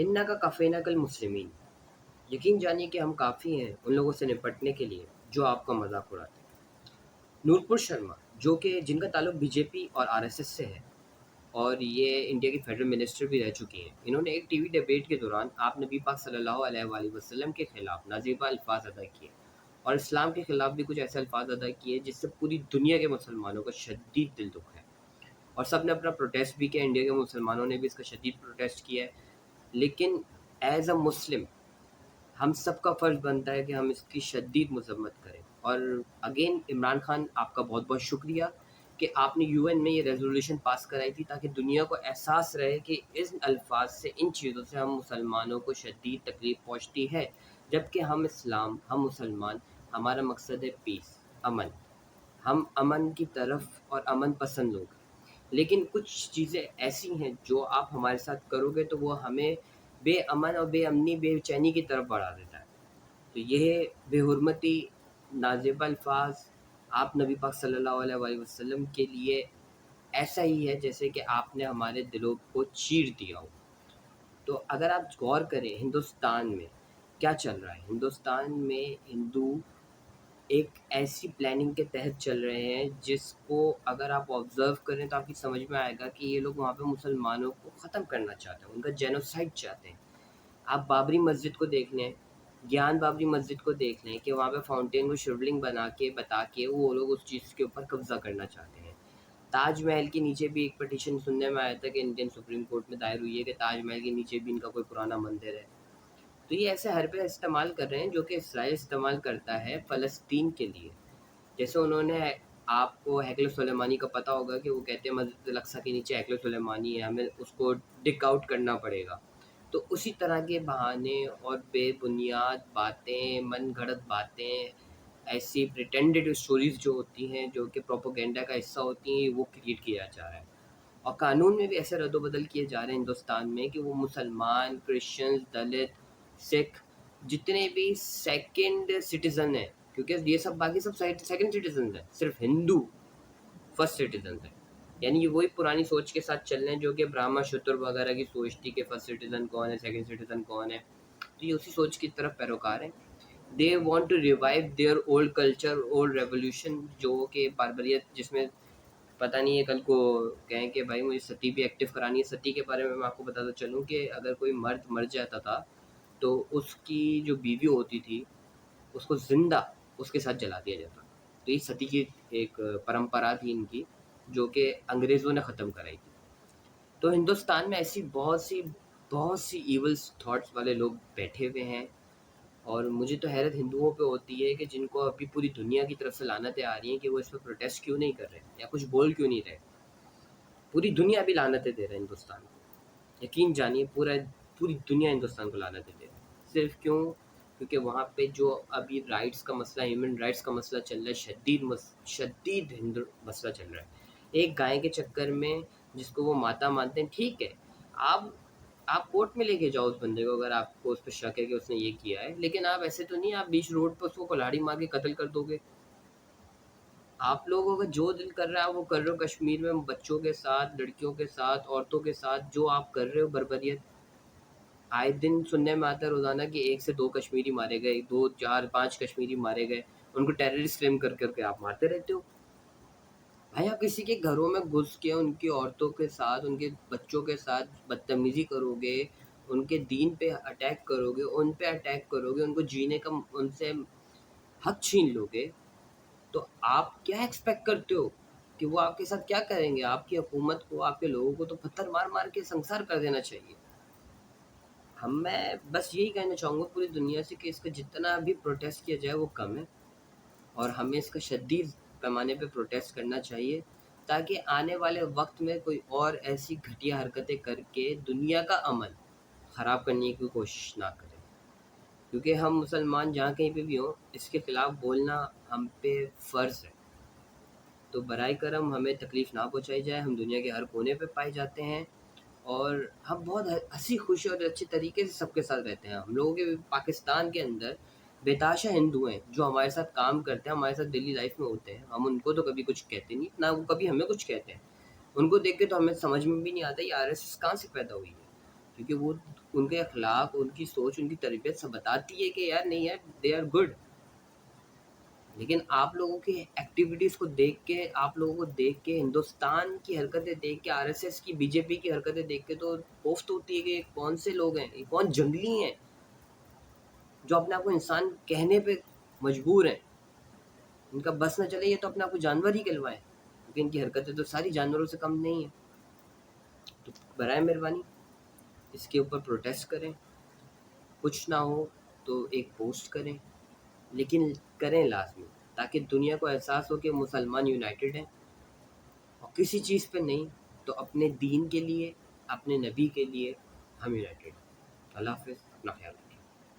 انا کا کفینہ کل مسلمین، یقین جانیے کہ ہم کافی ہیں ان لوگوں سے نپٹنے کے لیے جو آپ کا مذاق اڑاتے ہیں۔ نورپور شرما، جو کہ جن کا تعلق بی جے پی اور آر ایس ایس سے ہے، اور یہ انڈیا کی فیڈرل منسٹر بھی رہ چکی ہیں، انہوں نے ایک ٹی وی ڈیبیٹ کے دوران آپ نبی پاک صلی اللہ علیہ وآلہ وسلم کے خلاف نازیبا الفاظ ادا کیے اور اسلام کے خلاف بھی کچھ ایسے الفاظ ادا کیے جس سے پوری دنیا کے مسلمانوں کا شدید دل دکھ ہے، اور سب نے اپنا پروٹیسٹ بھی کیا۔ انڈیا کے مسلمانوں نے بھی اس کا شدید پروٹیسٹ کیا ہے، لیکن ایز اے مسلم ہم سب کا فرض بنتا ہے کہ ہم اس کی شدید مذمت کریں۔ اور اگین عمران خان، آپ کا بہت بہت شکریہ کہ آپ نے یو این میں یہ ریزولوشن پاس کرائی تھی تاکہ دنیا کو احساس رہے کہ ان الفاظ سے، ان چیزوں سے ہم مسلمانوں کو شدید تکلیف پہنچتی ہے، جبکہ ہم اسلام، ہم مسلمان، ہمارا مقصد ہے پیس، امن، ہم امن کی طرف اور امن پسند لوگ ہیں۔ لیکن کچھ چیزیں ایسی ہیں جو آپ ہمارے ساتھ کرو گے تو وہ ہمیں بے امن اور بے امنی، بے چینی کی طرف بڑھا دیتا ہے۔ تو یہ بے حرمتی، نازیبا الفاظ آپ نبی پاک صلی اللہ علیہ وآلہ وسلم کے لیے ایسا ہی ہے جیسے کہ آپ نے ہمارے دلوں کو چیر دیا ہو۔ تو اگر آپ غور کریں ہندوستان میں کیا چل رہا ہے، ہندوستان میں ہندو ایک ایسی پلاننگ کے تحت چل رہے ہیں جس کو اگر آپ آبزرو کریں تو آپ کی سمجھ میں آئے گا کہ یہ لوگ وہاں پہ مسلمانوں کو ختم کرنا چاہتے ہیں، ان کا جینوسائڈ چاہتے ہیں۔ آپ بابری مسجد کو دیکھ لیں، گیان بابری مسجد کو دیکھ لیں کہ وہاں پہ فاؤنٹین کو شیولنگ بنا کے بتا کے وہ لوگ اس چیز کے اوپر قبضہ کرنا چاہتے ہیں۔ تاج محل کے نیچے بھی ایک پٹیشن سننے میں آیا تھا کہ انڈین سپریم کورٹ میں دائر ہوئی ہے کہ تاج محل کے نیچے بھی ان کا کوئی پرانا مندر ہے۔ تو یہ ایسے حربے استعمال کر رہے ہیں جو کہ اسرائیل استعمال کرتا ہے فلسطین کے لیے۔ جیسے انہوں نے، آپ کو ہیکل سلیمانی کا پتہ ہوگا کہ وہ کہتے ہیں مسجد الاقصیٰ کے نیچے ہیکل سلیمانی ہے، ہمیں اس کو ڈگ آؤٹ کرنا پڑے گا۔ تو اسی طرح کے بہانے اور بے بنیاد باتیں، من گھڑت باتیں، ایسی پریٹینڈڈ اسٹوریز جو ہوتی ہیں، جو کہ پروپیگنڈا کا حصہ ہوتی ہیں، وہ کریٹ کیا جا رہا ہے۔ اور قانون میں بھی ایسے رد و بدل کیے جا رہے ہیں ہندوستان میں کہ وہ مسلمان، کرسچنز، دلت، سکھ، جتنے بھی سیکنڈ سٹیزن ہیں، کیونکہ یہ سب باقی سب سیکنڈ سٹیزنز ہیں، صرف ہندو فرسٹ سٹیزنز ہیں۔ یعنی یہ وہی پرانی سوچ کے ساتھ چل رہے ہیں جو کہ برہما شتر وغیرہ کی سوچ تھی کہ فرسٹ سٹیزن کون ہے، سیکنڈ سٹیزن کون ہے۔ تو یہ اسی سوچ کی طرف پیروکار ہیں۔ They want to revive their old culture, old revolution, جو کہ باربریت، جس میں پتہ نہیں ہے کل کو کہیں کہ بھائی مجھے ستی بھی ایکٹیو کرانی ہے۔ ستی کے بارے میں آپ کو بتاتا چلوں کہ اگر کوئی مرد مر جاتا تھا تو اس کی جو بیوی ہوتی تھی اس کو زندہ اس کے ساتھ جلا دیا جاتا۔ تو یہ ستی کی ایک پرمپرا تھی ان کی، جو کہ انگریزوں نے ختم کرائی تھی۔ تو ہندوستان میں ایسی بہت سی ایول تھاٹس والے لوگ بیٹھے ہوئے ہیں، اور مجھے تو حیرت ہندوؤں پہ ہوتی ہے کہ جن کو ابھی پوری دنیا کی طرف سے لعنتیں آ رہی ہیں کہ وہ اس پہ پروٹیسٹ کیوں نہیں کر رہے یا کچھ بول کیوں نہیں رہے۔ پوری دنیا ابھی لعنتیں دے رہے ہیں ہندوستان کو، یقین جانیے پوری دنیا ہندوستان کو لعنتیں دے رہی ہے۔ صرف کیونکہ وہاں پہ جو ابھی رائٹس کا مسئلہ، ہیومن رائٹس کا مسئلہ چل رہا ہے، شدید مسئلہ چل رہا ہے۔ ایک گائے کے چکر میں جس کو وہ ماتا مانتے ہیں، ٹھیک ہے، آپ کورٹ میں لے کے جاؤ اس بندے کو اگر آپ کو اس پہ شک ہے کہ اس نے یہ کیا ہے، لیکن آپ ایسے تو نہیں آپ بیچ روڈ پہ اس کو کلاڑی مار کے قتل کر دو گے۔ آپ لوگوں کا جو دل کر رہا ہے وہ کر رہے ہو، کشمیر میں بچوں کے ساتھ، لڑکیوں کے ساتھ، عورتوں کے ساتھ جو آپ کر رہے ہو بربریت، آئے دن سننے میں آتا ہے روزانہ کہ 1 سے 2 کشمیری مارے گئے، 2 4 5 کشمیری مارے گئے، ان کو ٹیررسٹ کلیم کر کے آپ مارتے رہتے ہو۔ بھائی آپ کسی کے گھروں میں گھس کے ان کی عورتوں کے ساتھ، ان کے بچوں کے ساتھ بدتمیزی کرو گے، ان کے دین پہ اٹیک کرو گے، ان پہ اٹیک کرو گے، ان کو جینے کا ان سے حق چھین لو گے، تو آپ کیا ایکسپیکٹ کرتے ہو کہ وہ آپ کے ساتھ کیا کریں گے؟ آپ کی حکومت کو، آپ کے لوگوں کو تو پتھر مار مار کے سنسار کر دینا چاہیے۔ میں بس یہی کہنا چاہوں گا پوری دنیا سے کہ اس کا جتنا بھی پروٹیسٹ کیا جائے وہ کم ہے، اور ہمیں اس کا شدید پیمانے پہ پروٹیسٹ کرنا چاہیے تاکہ آنے والے وقت میں کوئی اور ایسی گھٹیا حرکتیں کر کے دنیا کا امن خراب کرنے کی کوشش نہ کرے، کیونکہ ہم مسلمان جہاں کہیں پہ بھی ہوں اس کے خلاف بولنا ہم پہ فرض ہے۔ تو برائے کرم ہمیں تکلیف نہ پہنچائی جائے، ہم دنیا کے ہر کونے پہ پائے جاتے ہیں، اور ہم بہت ہنسی خوشی اور اچھے طریقے سے سب کے ساتھ رہتے ہیں۔ ہم لوگوں کے پاکستان کے اندر بےتحاشا ہندو ہیں جو ہمارے ساتھ کام کرتے ہیں، ہمارے ساتھ ڈیلی لائف میں ہوتے ہیں، ہم ان کو تو کبھی کچھ کہتے نہیں، نہ وہ کبھی ہمیں کچھ کہتے ہیں۔ ان کو دیکھ کے تو ہمیں سمجھ میں بھی نہیں آتا یہ آر ایس ایس کہاں سے پیدا ہوئی ہے، کیونکہ وہ ان کے اخلاق، ان کی سوچ، ان کی تربیت سب بتاتی ہے کہ یار نہیں یار دے آر گڈ. لیکن آپ لوگوں کی ایکٹیویٹیز کو دیکھ کے، آپ لوگوں کو دیکھ کے، ہندوستان کی حرکتیں دیکھ کے، آر ایس ایس کی، بی جے پی کی حرکتیں دیکھ کے تو کوفت ہوتی ہے کہ یہ کون سے لوگ ہیں، یہ کون جنگلی ہیں جو اپنے آپ کو انسان کہنے پہ مجبور ہیں. ان کا بس نہ چلے یہ تو اپنے آپ کو جانور ہی کہلوائیں، کیونکہ ان کی حرکتیں تو ساری جانوروں سے کم نہیں ہیں. تو برائے مہربانی اس کے اوپر پروٹیسٹ کریں، کچھ نہ ہو تو ایک پوسٹ کریں، لیکن کریں لازمی، تاکہ دنیا کو احساس ہو کہ مسلمان یونائٹڈ ہیں، اور کسی چیز پہ نہیں تو اپنے دین کے لیے، اپنے نبی کے لیے ہم یونائٹڈ ہیں. اللہ حافظ، اپنا خیال رکھیں.